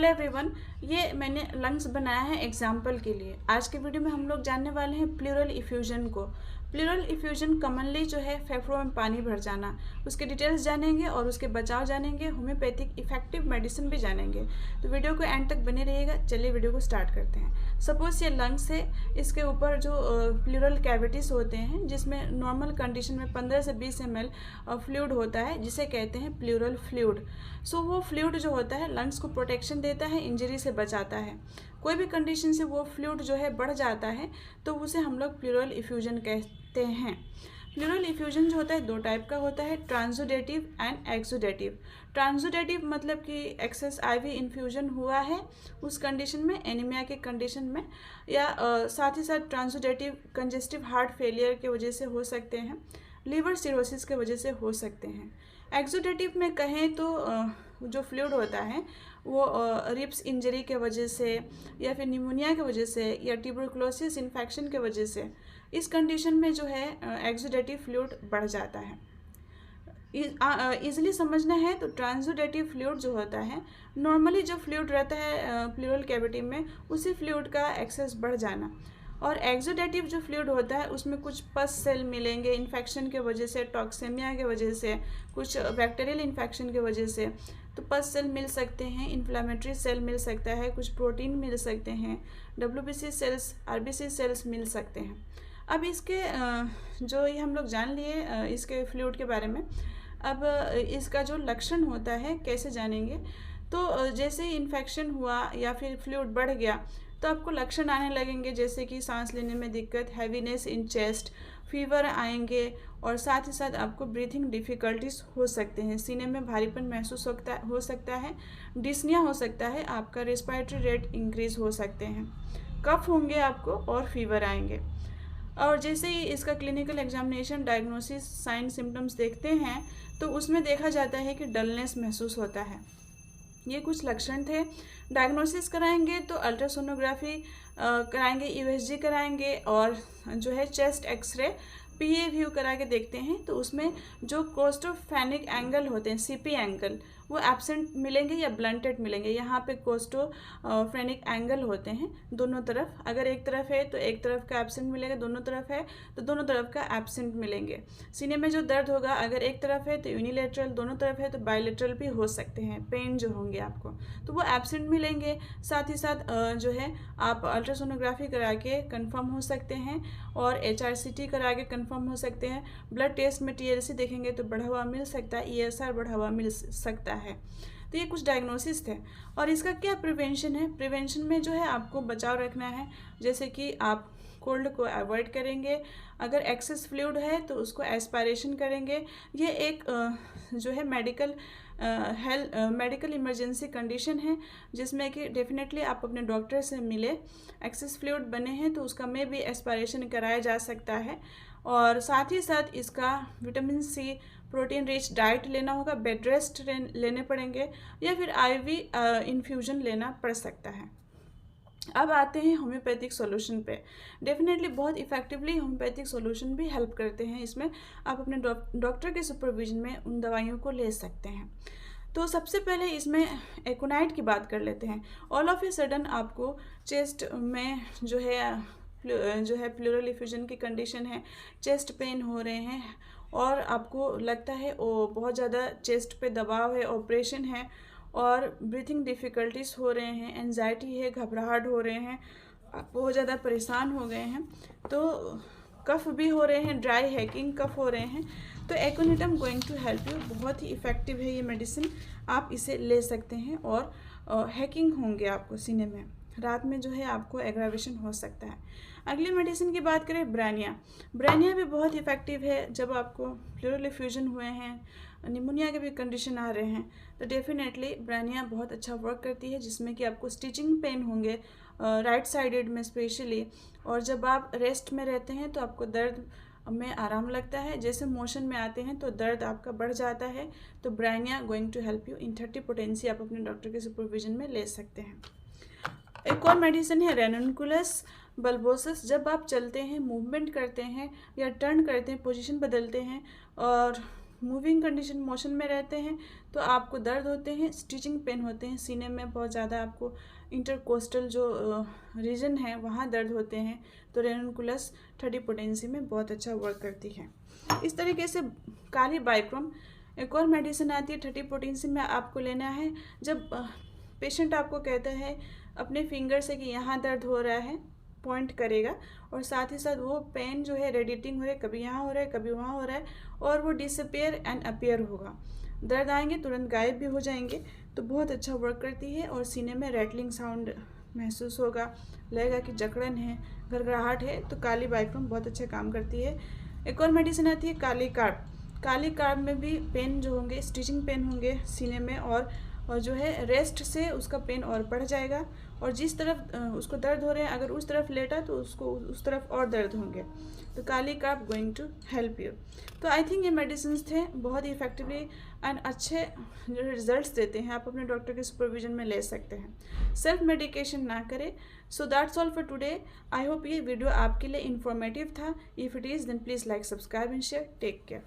Hello everyone, ये मैंने lungs बनाया है एग्जाम्पल के लिए। आज के वीडियो में हम लोग जानने वाले हैं प्लूरल इफ्यूजन को। प्लूरल इफ्यूजन कॉमनली जो है फेफड़ों में पानी भर जाना, उसके डिटेल्स जानेंगे और उसके बचाव जानेंगे, होम्योपैथिक इफेक्टिव मेडिसिन भी जानेंगे। तो वीडियो को एंड तक बने रहिएगा। चलिए वीडियो को स्टार्ट करते हैं। सपोज ये लंग्स है, इसके ऊपर जो प्लूरल कैविटीज होते हैं जिसमें नॉर्मल कंडीशन में 15 से 20 ml फ्लूइड होता है जिसे कहते हैं प्लूरल फ्लूइड। सो वो फ्लूइड जो होता है लंग्स को प्रोटेक्शन देता है, इंजरी से बचाता है। कोई भी कंडीशन से वो फ्लूइड जो है बढ़ जाता है तो उसे हम लोग प्लूरल इफ्यूजन कहते हैं। प्लूरल इफ्यूजन जो होता है दो टाइप का होता है, ट्रांसुडेटिव एंड एक्सुडेटिव। ट्रांसुडेटिव मतलब कि एक्सेस आईवी इन्फ्यूजन हुआ है उस कंडीशन में, एनीमिया के कंडीशन में, या साथ ही साथ ट्रांसुडेटिव कंजेस्टिव हार्ट फेलियर के वजह से हो सकते हैं, लीवर सिरोसिस के वजह से हो सकते हैं। एक्सुडेटिव में कहें तो जो फ्लूइड होता है वो रिब्स इंजरी के वजह से या फिर निमोनिया की वजह से या ट्यूबरकुलोसिस इन्फेक्शन के वजह से, इस कंडीशन में जो है एक्सुडेटिव फ्लूइड बढ़ जाता है। इजीली समझना है तो ट्रांसुडेटिव फ्लूइड जो होता है, नॉर्मली जो फ्लूइड रहता है प्लूरल कैविटी में उसी फ्लूइड का एक्सेस बढ़ जाना, और एक्सुडेटिव जो फ्लूइड होता है उसमें कुछ पस सेल मिलेंगे इन्फेक्शन के वजह से, टॉक्सेमिया के वजह से, कुछ बैक्टीरियल इन्फेक्शन के वजह से, तो पस सेल मिल सकते हैं, इन्फ्लामेटरी सेल मिल सकता है, कुछ प्रोटीन मिल सकते हैं, WBC सेल्स, RBC सेल्स मिल सकते हैं। अब इसके जो ये हम लोग जान लिए इसके फ्लूइड के बारे में। अब इसका जो लक्षण होता है कैसे जानेंगे, तो जैसे ही इन्फेक्शन हुआ या फिर फ्लूइड बढ़ गया तो आपको लक्षण आने लगेंगे, जैसे कि सांस लेने में दिक्कत, हैवीनेस इन चेस्ट, फीवर आएंगे, और साथ ही साथ आपको ब्रीथिंग डिफ़िकल्टीज हो सकते हैं, सीने में भारीपन महसूस हो सकता है, डिस्निया हो सकता है, आपका रेस्पिरेटरी रेट इंक्रीज हो सकते हैं, कफ होंगे आपको और फीवर आएंगे। और जैसे ही इसका clinical examination, diagnosis, sign symptoms देखते हैं तो उसमें देखा जाता है कि डलनेस महसूस होता है। ये कुछ लक्षण थे। डायग्नोसिस कराएंगे तो अल्ट्रासोनोग्राफी कराएंगे, USG कराएंगे, और जो है चेस्ट एक्सरे, PA व्यू करा के देखते हैं तो उसमें जो कोस्टोफेनिक एंगल होते हैं, CP एंगल, वो एब्सेंट मिलेंगे या ब्लंटेड मिलेंगे। यहाँ पे कोस्टोफेनिक एंगल होते हैं दोनों तरफ, अगर एक तरफ है तो एक तरफ का एब्सेंट मिलेगा, दोनों तरफ है तो दोनों तरफ का एब्सेंट मिलेंगे। सीने में जो दर्द होगा अगर एक तरफ है तो यूनिलेटरल, दोनों तरफ है तो बायलेटरल भी हो सकते हैं, पेन जो होंगे आपको तो वो एब्सेंट मिलेंगे। साथ ही साथ जो है आप अल्ट्रासोनोग्राफी करा के कन्फर्म हो सकते हैं और HRCT करा के कन्फर्म हो सकते हैं। ब्लड टेस्ट में TLC देखेंगे तो बढ़ा हुआ मिल सकता है, ESR बढ़ा हुआ मिल सकता है। तो ये कुछ डायग्नोसिस थे। और इसका क्या प्रिवेंशन है? प्रिवेंशन में जो है आपको बचाव रखना है, जैसे कि आप कोल्ड को अवॉइड करेंगे, अगर एक्सेस फ्लूइड है तो उसको एस्पायरेशन करेंगे। ये एक जो है मेडिकल इमरजेंसी कंडीशन है जिसमें कि डेफिनेटली आप अपने डॉक्टर से मिले। एक्सेस फ्लूइड बने हैं तो उसका में भी एस्पायरेशन कराया जा सकता है, और साथ ही साथ इसका vitamin C, protein rich diet लेना होगा, बेड रेस्ट लेने पड़ेंगे, या फिर IV इन्फ्यूजन लेना पड़ सकता है। अब आते हैं होम्योपैथिक सॉल्यूशन पे। डेफिनेटली बहुत इफेक्टिवली होम्योपैथिक सॉल्यूशन भी हेल्प करते हैं। इसमें आप अपने डॉक्टर के सुपरविजन में उन दवाइयों को ले सकते हैं। तो सबसे पहले इसमें एकोनाइट की बात कर लेते हैं। ऑल ऑफ ए सडन आपको चेस्ट में जो है प्लूरल इफ्यूजन की कंडीशन है, चेस्ट पेन हो रहे हैं और आपको लगता है वो बहुत ज़्यादा चेस्ट पे दबाव है, ऑपरेशन है, और ब्रीथिंग डिफ़िकल्टीज हो रहे हैं, एंजाइटी है, घबराहट हो रहे हैं, आप बहुत ज़्यादा परेशान हो गए हैं, तो कफ भी हो रहे हैं, ड्राई हैकिंग कफ हो रहे हैं, तो aconitum going to help you. बहुत ही इफ़ेक्टिव है ये मेडिसिन, आप इसे ले सकते हैं। और हैकिंग होंगे आपको सीने में, रात में जो है आपको एग्रावेशन हो सकता है। अगली मेडिसिन की बात करें, ब्रानिया। ब्रानिया भी बहुत इफ़ेक्टिव है जब आपको प्लूरल इफ्यूजन हुए हैं, निमोनिया के भी कंडीशन आ रहे हैं, तो डेफिनेटली ब्रानिया बहुत अच्छा वर्क करती है, जिसमें कि आपको स्टिचिंग पेन होंगे राइट साइडेड में स्पेशली, और जब आप रेस्ट में रहते हैं तो आपको दर्द में आराम लगता है, जैसे मोशन में आते हैं तो दर्द आपका बढ़ जाता है, तो ब्रानिया going to help you in 30 potency. आप अपने डॉक्टर के सुपरविजन में ले सकते हैं। एक और मेडिसिन है रेनोन्कुलस बल्बोसस। जब आप चलते हैं, मूवमेंट करते हैं या टर्न करते हैं, पोजीशन बदलते हैं और मूविंग कंडीशन, मोशन में रहते हैं तो आपको दर्द होते हैं, स्टिचिंग पेन होते हैं, सीने में बहुत ज़्यादा आपको इंटरकोस्टल जो रीजन है वहाँ दर्द होते हैं, तो रेनुनकुलस 30 पोटेंसी में बहुत अच्छा वर्क करती है। इस तरीके से काली बाइक्रोम एक और मेडिसिन आती है 30 पोटेंसी में, आपको लेना है जब पेशेंट आपको कहता है अपने फिंगर से कि यहाँ दर्द हो रहा है, पॉइंट करेगा और साथ ही साथ वो पेन जो है रेडिएटिंग हो रहा है, कभी यहाँ हो रहा है कभी वहाँ हो रहा है, और वो डिसअपियर एंड अपीयर होगा, दर्द आएंगे तुरंत गायब भी हो जाएंगे, तो बहुत अच्छा वर्क करती है। और सीने में रैटलिंग साउंड महसूस होगा, लगेगा कि जकड़न है, घरघराहट है, तो काली बाइक्रोम बहुत अच्छा काम करती है। एक और मेडिसिन आती है काली कार्ब। काली कार्ब में भी पेन जो होंगे, स्टिचिंग पेन होंगे सीने में, और जो है रेस्ट से उसका पेन और बढ़ जाएगा, और जिस तरफ उसको दर्द हो रहे हैं अगर उस तरफ लेटा तो उसको उस तरफ और दर्द होंगे, तो kali carb going to help you. तो आई थिंक ये मेडिसिन थे बहुत ही इफेक्टिवली एंड अच्छे जो रिजल्ट्स देते हैं, आप अपने डॉक्टर के सुपरविजन में ले सकते हैं, सेल्फ मेडिकेशन ना करें। So that's all for today. I hope ये वीडियो आपके लिए इन्फॉर्मेटिव था। If it is then please like, subscribe and share. Take care.